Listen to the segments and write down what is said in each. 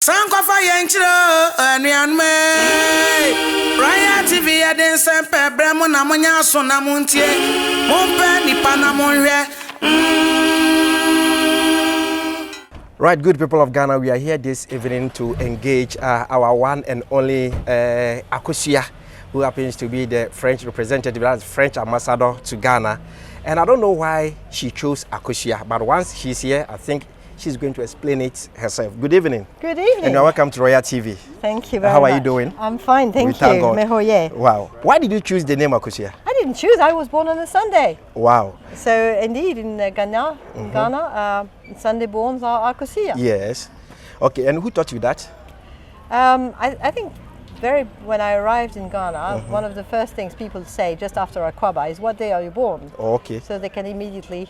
Sankofa yenchiro anyanme RtvGhana aden sempe bremo na monya so na muntie mompe nipa na monhwe. Right, good people of Ghana, we are here this evening to engage our one and only Akosua, who happens to be the French representative, that's French ambassador to Ghana. And I don't know why she chose Akosua, but once she's here, I think she's going to explain it herself. Good evening. Good evening. And you're welcome to Royal TV. Thank you very much. How are you doing? I'm fine, thank you. Mehoye. Wow. Why did you choose the name Akosua? I didn't choose, I was born on a Sunday. Wow. So indeed, in Ghana, Sunday borns are Akosua. Yes. Okay, and who taught you that? I think when I arrived in Ghana, one of the first things people say just after Akwaba is, what day are you born? Oh, okay. So they can immediately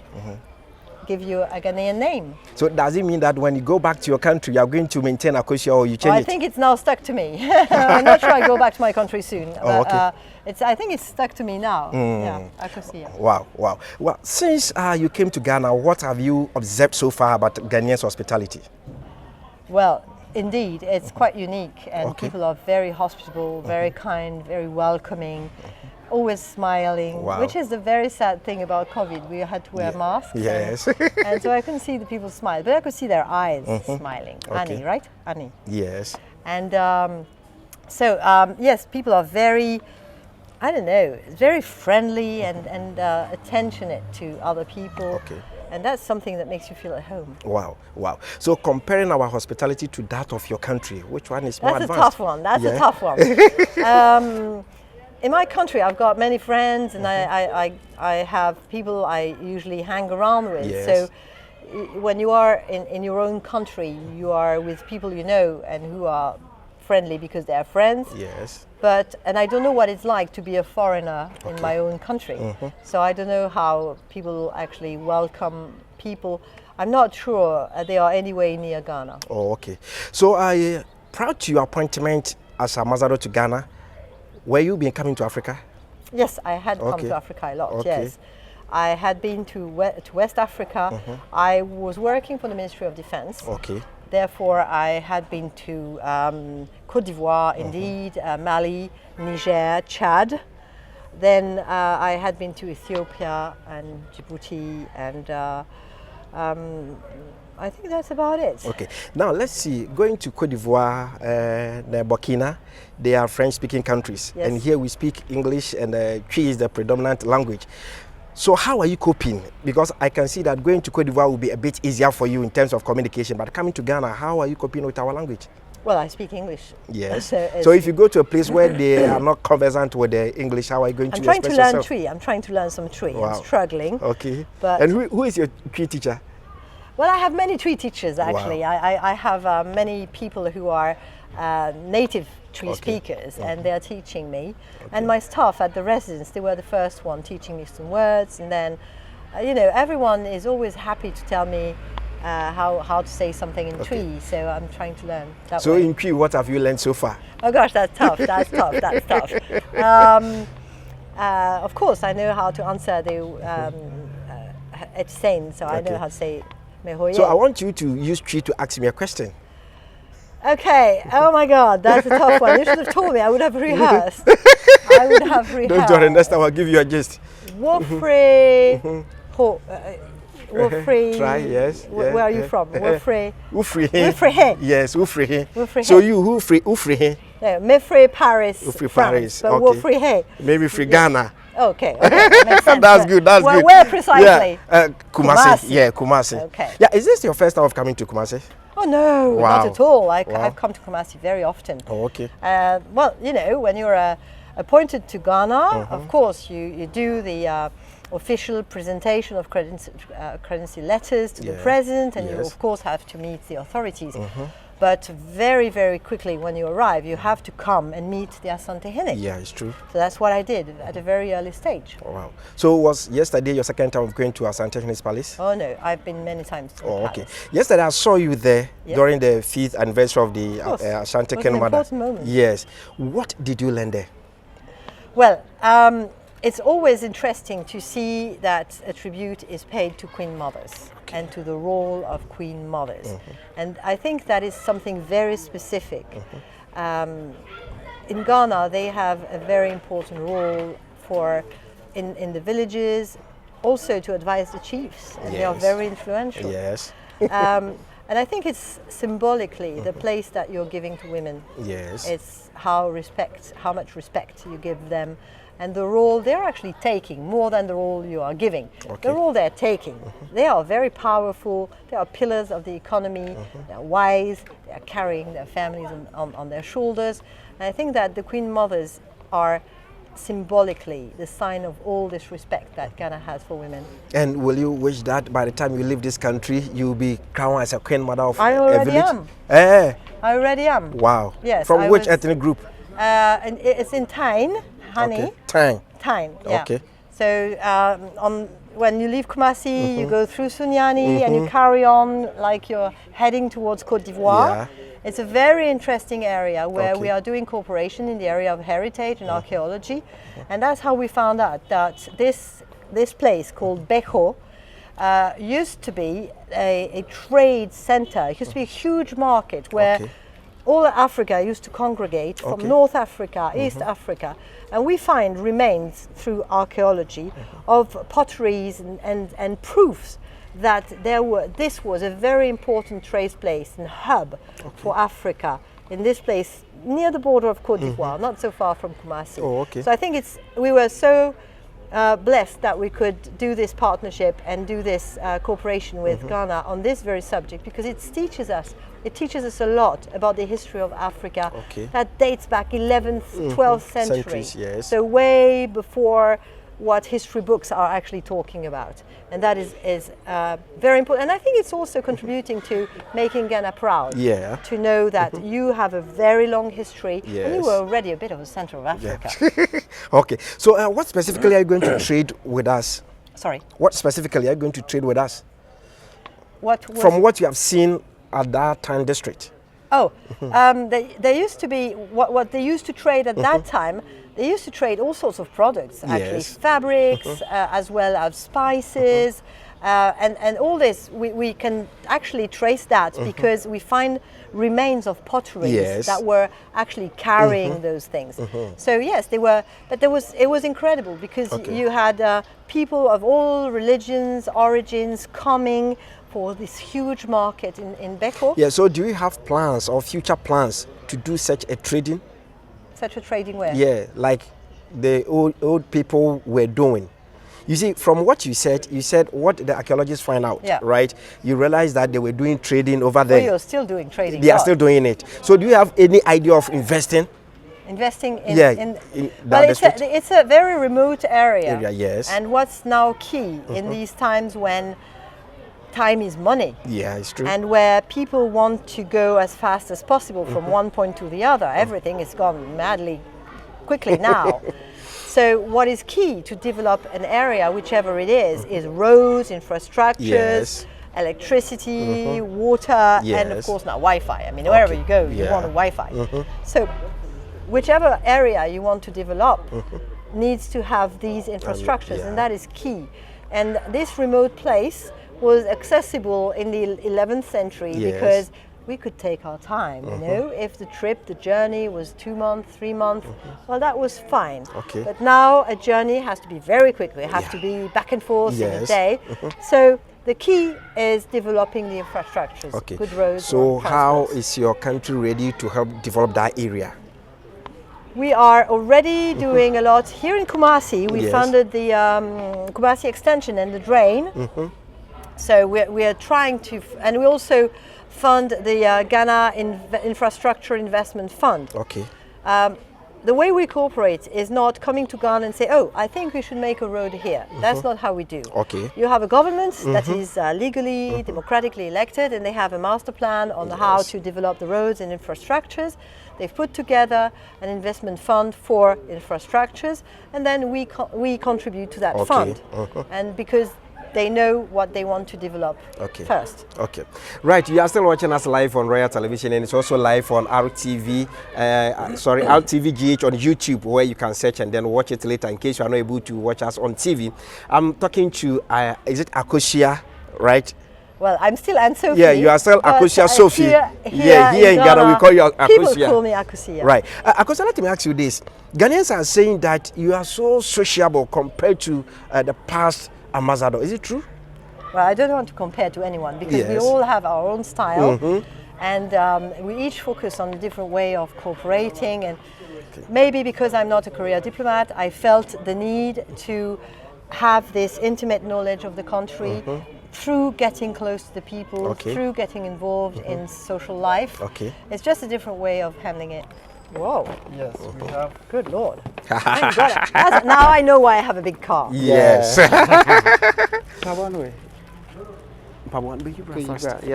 give you a Ghanaian name. So does it mean that when you go back to your country, you are going to maintain Akosua or you change it? I think it's now stuck to me. I'm not sure I go back to my country soon. Oh, but, okay. I think it's stuck to me now. Yeah, Akosua. Wow, wow. Well, since you came to Ghana, what have you observed so far about Ghanaians' hospitality? Well, indeed, it's quite unique, and people are very hospitable, very kind, very welcoming, always smiling, which is the very sad thing about COVID. We had to wear masks. Yes. And so I couldn't see the people smile, but I could see their eyes smiling. Annie, right? Annie. Yes. And yes, people are very, I don't know, very friendly and attentionate to other people. Okay. And that's something that makes you feel at home. Wow, wow. So comparing our hospitality to that of your country, which one is more advanced? That's a tough one. That's a tough one. In my country, I've got many friends, and I have people I usually hang around with. Yes. So when you are in your own country, you are with people you know and who are friendly because they are friends. Yes. And I don't know what it's like to be a foreigner in my own country. So I don't know how people actually welcome people. I'm not sure they are anywhere near Ghana. Oh, okay. So prior to your appointment as ambassador to Ghana, were you been coming to Africa? Yes, I had come to Africa a lot, yes. I had been to West Africa. I was working for the Ministry of Defense. Okay. Therefore, I had been to Côte d'Ivoire, indeed, Mali, Niger, Chad. Then I had been to Ethiopia and Djibouti, and I think that's about it. Okay. Now, let's see. Going to Côte d'Ivoire, Burkina, they are French-speaking countries. Yes. And here we speak English, and Twi is the predominant language. So how are you coping? Because I can see that going to Côte d'Ivoire will be a bit easier for you in terms of communication. But coming to Ghana, how are you coping with our language? Well, I speak English. Yes. So if you go to a place where they are not conversant with the English, how are you going to express yourself? I'm trying to learn Twi. I'm trying to learn some Twi. Wow. I'm struggling. Okay. But and who is your Twi teacher? Well, I have many Twi teachers, actually. Wow. I have many people who are native Twi speakers, and they are teaching me. And my staff at the residence, they were the first one teaching me some words. And then, you know, everyone is always happy to tell me how to say something in Twi, so I'm trying to learn that way. In Twi, what have you learned so far? Oh gosh, that's tough, that's tough, that's tough. Of course, I know how to answer the it's saying, so I know how to say mehoye. So I want you to use Twi to ask me a question. Okay, oh my God, that's a tough one. You should have told me, I would have rehearsed. I would have rehearsed. Don't worry, next time I'll give you a gist. Wofre, Wofre. Try, yes. Where are you from? Wofre. Wofre. Yes, Wofre. Wofre. So you Wofre. No, Mefre Paris. Wofre France, Paris. but Wofre. Maybe Free Ghana. Okay. Makes sense. That's good. That's good. Where precisely? Yeah, Kumasi. Yeah, Kumasi. Okay. Yeah, is this your first time of coming to Kumasi? Oh no, not at all. I've come to Kumasi very often. Oh, okay. Well, you know, when you're appointed to Ghana, of course, you do the official presentation of credency letters to the president, and you of course have to meet the authorities. But very, very quickly when you arrive, you have to come and meet the Asante Hene. Yeah, it's true. So that's what I did at a very early stage. Oh, wow. So was yesterday your second time of going to Asante Hene's palace? Oh no, I've been many times to the palace. Okay. Yesterday I saw you there during the 5th anniversary of the Asante Hene mother. Important moment. Yes. What did you learn there? Well, it's always interesting to see that a tribute is paid to Queen Mothers and to the role of Queen Mothers. And I think that is something very specific. In Ghana, they have a very important role in the villages, also to advise the chiefs, and they are very influential. Yes. And I think it's symbolically the place that you're giving to women. Yes. It's how much respect you give them, and the role they're actually taking more than the role you are giving. The role they're taking. They are very powerful. They are pillars of the economy. They're wise. They are carrying their families on their shoulders. And I think that the Queen Mothers are symbolically the sign of all this respect that Ghana has for women. And will you wish that by the time you leave this country, you'll be crowned as a Queen Mother of I a already village? am. Eh. I already am. Wow. Yes. From which ethnic group? And it's in Tyne, honey. Okay. Tyne. Tyne, yeah. Okay. So when you leave Kumasi, you go through Sunyani and you carry on like you're heading towards Côte d'Ivoire. Yeah. It's a very interesting area where we are doing cooperation in the area of heritage and archaeology. And that's how we found out that this place called Bejo used to be a trade center. It used to be a huge market where all Africa used to congregate from North Africa, East Africa. And we find remains through archaeology of potteries and proofs that this was a very important trade place and hub for Africa in this place near the border of Côte d'Ivoire, not so far from Kumasi. So I think we were so blessed that we could do this partnership and do this cooperation with Ghana on this very subject, because it teaches us a lot about the history of Africa that dates back 11th, 12th century. Yes. So way before what history books are actually talking about. And that is very important. And I think it's also contributing to making Ghana proud. Yeah. To know that you have a very long history and you were already a bit of a center of Africa. Yeah. Okay. So what specifically are you going to trade with us? Sorry? What specifically are you going to trade with us? From what you have seen at that time district? Oh, they used to be, what they used to trade at that time, they used to trade all sorts of products, actually, fabrics, as well as spices, and all this, we can actually trace that because we find remains of potteries that were actually carrying those things. So yes, they were, but it was incredible because you had people of all religions, origins coming for this huge market in Bejo. Yeah, so do you have plans or future plans to do such a trading? Such a trading where? Yeah, like the old people were doing. You see, from what you said what the archaeologists find out, right? You realize that they were doing trading over there. Oh, you're still doing trading. They are still doing it. So do you have any idea of investing? Investing in, but it's a very remote area. Yes. And what's now key in these times when time is money. Yeah, it's true. And where people want to go as fast as possible from one point to the other. Everything is gone madly quickly now. So what is key to develop an area, whichever it is roads, infrastructures, electricity, water, and of course now Wi-Fi. I mean, wherever you go, you want a Wi-Fi. So whichever area you want to develop needs to have these infrastructures, and that is key. And this remote place was accessible in the 11th century because we could take our time, you know. If the journey was 2 months, 3 months, well, that was fine. But now a journey has to be very quick. We have to be back and forth in a day. So the key is developing the infrastructures, good roads. So how is your country ready to help develop that area? We are already doing a lot. Here in Kumasi, we funded the Kumasi extension and the drain. So we are trying to, and we also fund the Ghana Infrastructure Investment Fund. The way we cooperate is not coming to Ghana and say, oh, I think we should make a road here. That's not how we do. You have a government that is legally, democratically elected, and they have a master plan on how to develop the roads and infrastructures. They've put together an investment fund for infrastructures, and then we contribute to that fund. And because they know what they want to develop first. Okay. Right, you are still watching us live on Royal Television, and it's also live on RtvGH on YouTube, where you can search and then watch it later in case you are not able to watch us on TV. I'm talking to, is it Akosua, right? Well, I'm still Aunt Sophie. Yeah, you are still Akosua Sophie. Here in Ghana, we call you Akosua. People call me Akosua. Right. Akosua, let me ask you this. Ghanaians are saying that you are so sociable compared to the past ambassador. Is it true? Well, I don't want to compare to anyone because we all have our own style. And we each focus on a different way of cooperating. And maybe because I'm not a career diplomat, I felt the need to have this intimate knowledge of the country through getting close to the people, through getting involved in social life. It's just a different way of handling it. Whoa. Yes, we have. Good Lord. Thank God. Now I know why I have a big car. Yes. Yeah,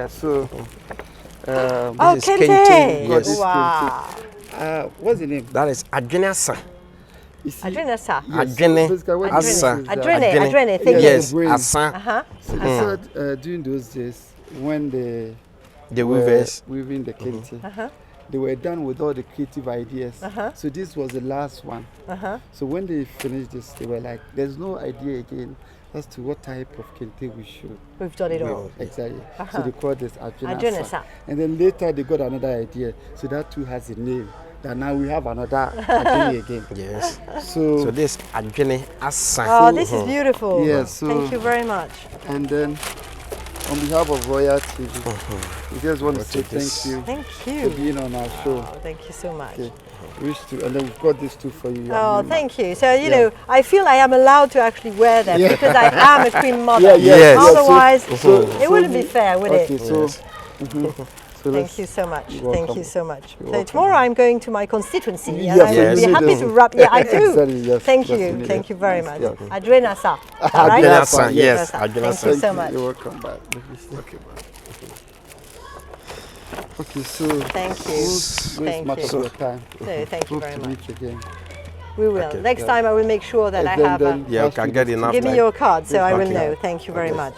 so. This is Kente. Yes. Wow. What's the name? That is Adwene-san. Adwene, sir. Adwene. Adwene, thank you. Yes, Asan. So they said during those days when The weavers. weaving the kente, they were done with all the creative ideas. So this was the last one. So when they finished this, they were like, there's no idea again as to what type of kente we should. We've done it all. Exactly. So they called this Adwene. Adwene. And then later they got another idea. So that too has a name. That now we have another Adwene again. Yes. So this Adwene Asan. Oh, this is beautiful. Yes. So thank you very much. And then on behalf of Royal TV, we just want to say thank you. Thank For you. being on our show. Oh, thank you so much. Okay. Wish to, and then we've got this too for you. Oh, thank you. So, you know, I feel I am allowed to actually wear them because I am a queen mother. Yes. Otherwise, it wouldn't be fair, would it? So, so Thank you so much. You're Thank welcome. you so much. You're So welcome. tomorrow I'm going to my constituency. Yes, and I will yes. be happy to rub. Yeah, I do. Exactly, yes. Thank Yes, you. you need Thank it. you very much. Yeah. Adwene, sir. Adwene-san, yes. Thank Adwene-san. you so much. You're welcome back. Okay, okay, so Thank you. waste Thank much you. of your time. No, thank you Hope very to much. meet again. We will. Next time I will make sure that I have. Yeah, you can get enough. Give me your card so I will Okay. know. Thank you very much.